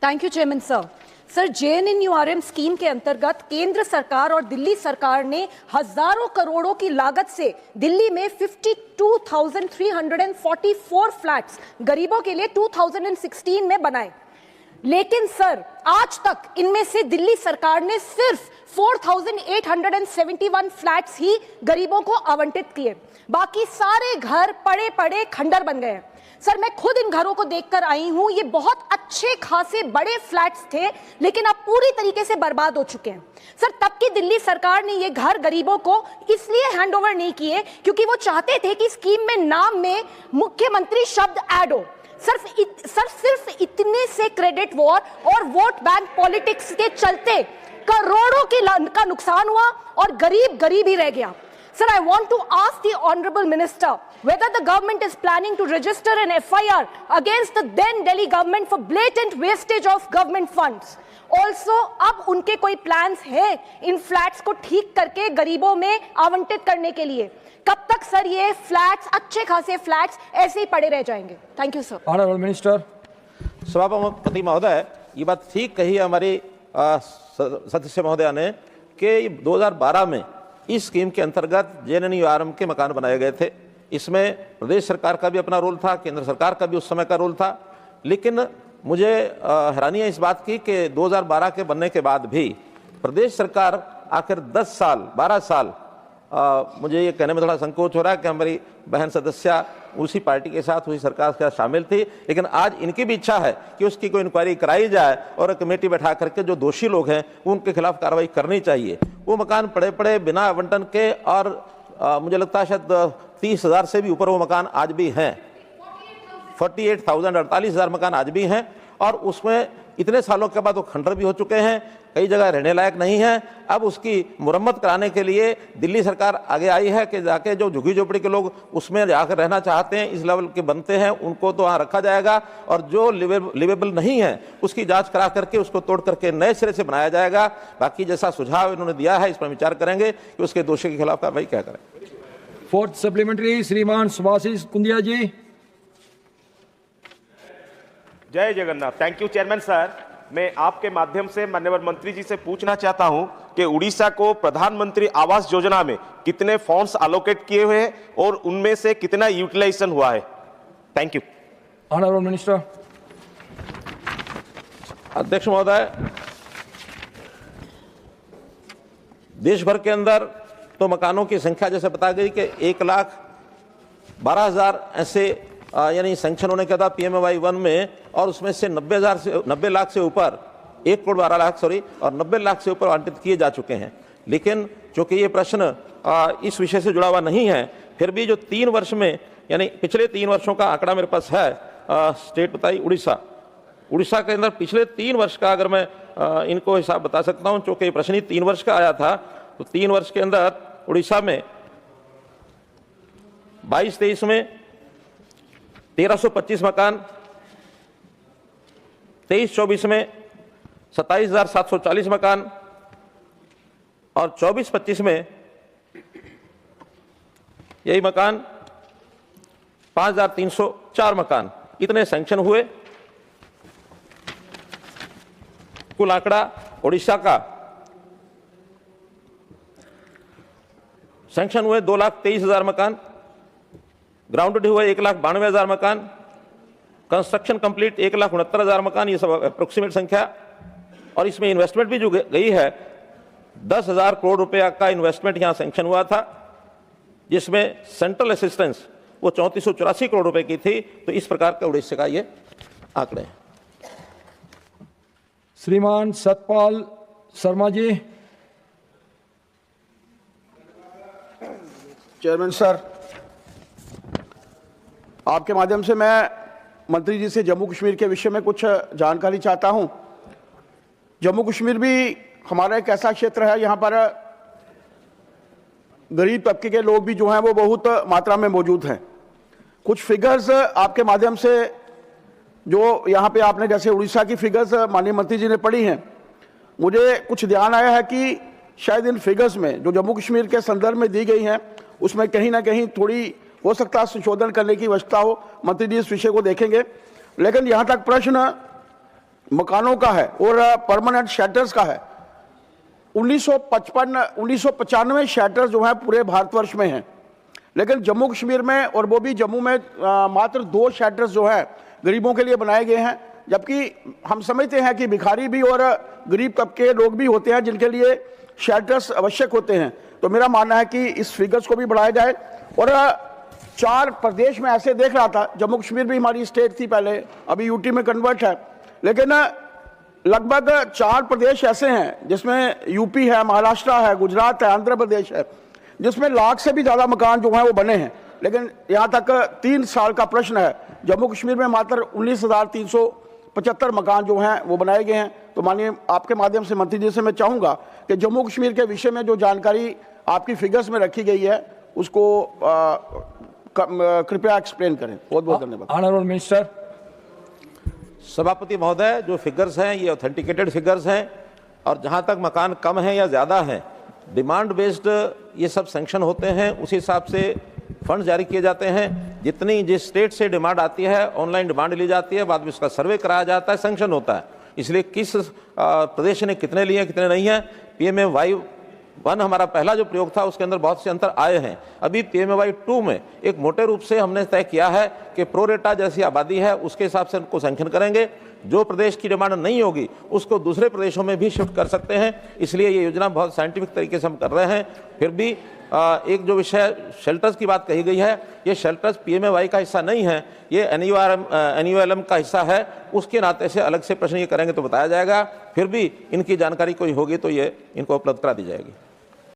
Thank you chairman sir. Sir, JNNURM scheme के अंतर्गत केंद्र सरकार और दिल्ली सरकार ने हजारों करोड़ों की लागत से दिल्ली में 52,344 फ्लैट्स गरीबों के लिए 2016 में बनाए। लेकिन सर, आज तक इनमें से दिल्ली सरकार ने सिर्फ 4,871 फ्लैट्स ही गरीबों को आवंटित किए। बाकी सारे घर पड़े पड़े खंडर बन गए। सर, मैं खुद इन घरों को देखकर आई हूं। ये बहुत अच्छे खासे बड़े फ्लैट्स थे, लेकिन अब पूरी तरीके से बर्बाद हो चुके हैं। सर, तब की दिल्ली सरकार ने ये घर गरीबों को इसलिए हैंडओवर नहीं किए क्योंकि वो चाहते थे कि स्कीम में नाम में मुख्यमंत्री शब्द ऐड हो। सिर्फ इतने से क्रेडिट वॉर और वोट बैंक पॉलिटिक्स के चलते करोड़ों का नुकसान हुआ और गरीब गरीब ही रह गया। Sir, I want to ask the Honorable Minister whether the government is planning to register an FIR against the then Delhi government for blatant wastage of government funds. Also, अब उनके कोई plans है इन फ्लैट्स को ठीक करके गरीबों में आवंटित करने के लिए? कब तक सर ये फ्लैट्स, अच्छे खासे फ्लैट्स ऐसे ही पड़े रह जाएंगे? Thank you sir. Honourable minister. सभापति महोदय, ये बात ठीक कही हमारी सदस्य महोदया ने कि 2012 में इस स्कीम के अंतर्गत JNNURM के मकान बनाए गए थे। इसमें प्रदेश सरकार का भी अपना रोल था, केंद्र सरकार का भी उस समय का रोल था। लेकिन मुझे हैरानी है इस बात की कि 2012 के बनने के बाद भी प्रदेश सरकार आखिर 10 साल 12 साल, मुझे ये कहने में थोड़ा संकोच हो रहा है कि हमारी बहन सदस्या उसी पार्टी के साथ, उसी सरकार के साथ शामिल थी, लेकिन आज इनकी भी इच्छा है कि उसकी कोई इंक्वायरी कराई जाए और एक कमेटी बैठा करके जो दोषी लोग हैं उनके खिलाफ कार्रवाई करनी चाहिए। वो मकान पड़े पड़े बिना आवंटन के, और मुझे लगता है शायद 30,000 से भी ऊपर वो मकान आज भी हैं। 48,000 मकान आज भी हैं, और उसमें इतने सालों के बाद वो खंडर भी हो चुके हैं, कई जगह रहने लायक नहीं है। अब उसकी मुरम्मत कराने के लिए दिल्ली सरकार आगे आई है कि जाके जो झुग्गी झोपड़ी के लोग उसमें जाकर रहना चाहते हैं, इस लेवल के बनते हैं, उनको तो वहाँ रखा जाएगा, और जो लिवेबल नहीं है उसकी जांच करा करके उसको तोड़ करके नए सिरे से बनाया जाएगा। बाकी जैसा सुझाव इन्होंने दिया है इस पर विचार करेंगे कि उसके दोषी के खिलाफ कार्रवाई क्या करें। फोर्थ सप्लीमेंट्री, श्रीमान सुभाषिष कुंदिया जी। जय Jagannath. Thank you chairman sir. मैं आपके माध्यम से माननीय मंत्री जी से पूछना चाहता हूं कि उड़ीसा को प्रधानमंत्री आवास योजना में कितने फंड्स एलोकेट किए हुए हैं और उनमें से कितना यूटिलाइजेशन हुआ है? Thank you. Honourable minister. अध्यक्ष महोदय, देश भर के अंदर तो मकानों की संख्या जैसे बता गई कि 1,12,000 ऐसे यानी सैंक्शन होने के बाद PMAY 1 में, और उसमें से 90 लाख से ऊपर 1,12 लाख और 90 लाख से ऊपर आवंटित किए जा चुके हैं। लेकिन चूंकि ये प्रश्न इस विषय से जुड़ा हुआ नहीं है, फिर भी जो 3 वर्ष में यानी पिछले 3 वर्षों का आंकड़ा मेरे पास है, स्टेट बताई उड़ीसा के अंदर पिछले 3 वर्ष का अगर मैं इनको हिसाब बता सकता हूँ, चूंकि प्रश्न ही 3 वर्ष का आया था, तो 3 वर्ष के अंदर उड़ीसा में 22-23 में 1,325 मकान, 23-24 में 27,740 मकान, और 24-25 में यही मकान 5,304 मकान, इतने सैंक्शन हुए। कुल आंकड़ा ओडिशा का सैंक्शन हुए 2,23,000 मकान, ग्राउंडेड हुए 1,92,000 मकान, कंस्ट्रक्शन कंप्लीट 1,69,000 मकान, ये सब अप्रोक्सीमेट संख्या। और इसमें इन्वेस्टमेंट भी जो गई है 10,000 करोड़ रुपया का इन्वेस्टमेंट यहाँ सैंक्शन हुआ था, जिसमें सेंट्रल असिस्टेंस वो 3,484 करोड़ रुपए की थी। तो इस प्रकार का उड़ीसा का ये आंकड़े हैं। श्रीमान सतपाल शर्मा जी। चेयरमैन सर, आपके माध्यम से मैं मंत्री जी से जम्मू कश्मीर के विषय में कुछ जानकारी चाहता हूं। जम्मू कश्मीर भी हमारा एक ऐसा क्षेत्र है, यहाँ पर गरीब तबके के लोग भी जो हैं वो बहुत मात्रा में मौजूद हैं। कुछ फिगर्स आपके माध्यम से जो यहाँ पे आपने जैसे उड़ीसा की फिगर्स माननीय मंत्री जी ने पढ़ी हैं, मुझे कुछ ध्यान आया है कि शायद इन फिगर्स में जो जम्मू कश्मीर के संदर्भ में दी गई हैं उसमें कहीं ना कहीं थोड़ी हो सकता है संशोधन करने की आवश्यकता हो। मंत्री जी इस विषय को देखेंगे। लेकिन यहाँ तक प्रश्न मकानों का है और परमानेंट शेल्टर्स का है। 1995 शेल्टर जो है पूरे भारतवर्ष में हैं, लेकिन जम्मू कश्मीर में और वो भी जम्मू में मात्र 2 शेल्टर्स जो है गरीबों के लिए बनाए गए हैं, जबकि हम समझते हैं कि भिखारी भी और गरीब तबके लोग भी होते हैं जिनके लिए शेल्टर्स आवश्यक होते हैं। तो मेरा मानना है कि इस फिगर्स को भी बढ़ाया जाए। और 4 प्रदेश में ऐसे देख रहा था, जम्मू कश्मीर भी हमारी स्टेट थी पहले, अभी यूटी में कन्वर्ट है, लेकिन लगभग 4 प्रदेश ऐसे हैं जिसमें यूपी है, महाराष्ट्र है, गुजरात है, आंध्र प्रदेश है, जिसमें लाख से भी ज़्यादा मकान जो हैं वो बने हैं। लेकिन यहाँ तक 3 साल का प्रश्न है, जम्मू कश्मीर में मात्र 19,375 मकान जो हैं वो बनाए गए हैं। तो माननीय आपके माध्यम से मंत्री जी से मैं चाहूँगा कि जम्मू कश्मीर के विषय में जो जानकारी आपकी फिगर्स में रखी गई है उसको कृपया एक्सप्लेन करें। बहुत बहुत धन्यवाद। Honourable minister. सभापति महोदय, जो फिगर्स हैं ये ऑथेंटिकेटेड फिगर्स हैं, और जहां तक मकान कम है या ज़्यादा है, डिमांड बेस्ड ये सब सैंक्शन होते हैं, उसी हिसाब से फंड जारी किए जाते हैं। जितनी जिस स्टेट से डिमांड आती है ऑनलाइन डिमांड ली जाती है, बाद में उसका सर्वे कराया जाता है, सैंक्शन होता है। इसलिए किस प्रदेश ने कितने लिए कितने नहीं है, PMAY-1 हमारा पहला जो प्रयोग था उसके अंदर बहुत से अंतर आए हैं। अभी PMAY-2 में एक मोटे रूप से हमने तय किया है कि प्रोरेटा जैसी आबादी है उसके हिसाब से उनको सैंक्शन करेंगे। जो प्रदेश की डिमांड नहीं होगी उसको दूसरे प्रदेशों में भी शिफ्ट कर सकते हैं। इसलिए ये योजना बहुत साइंटिफिक तरीके से हम कर रहे हैं। फिर भी एक जो विषय शेल्टर्स की बात कही गई है, ये शेल्टर्स PMAY का हिस्सा नहीं है, ये NULM का हिस्सा है। उसके नाते से अलग से प्रश्न ये करेंगे तो बताया जाएगा। फिर भी इनकी जानकारी कोई होगी तो ये इनको उपलब्ध करा दी जाएगी।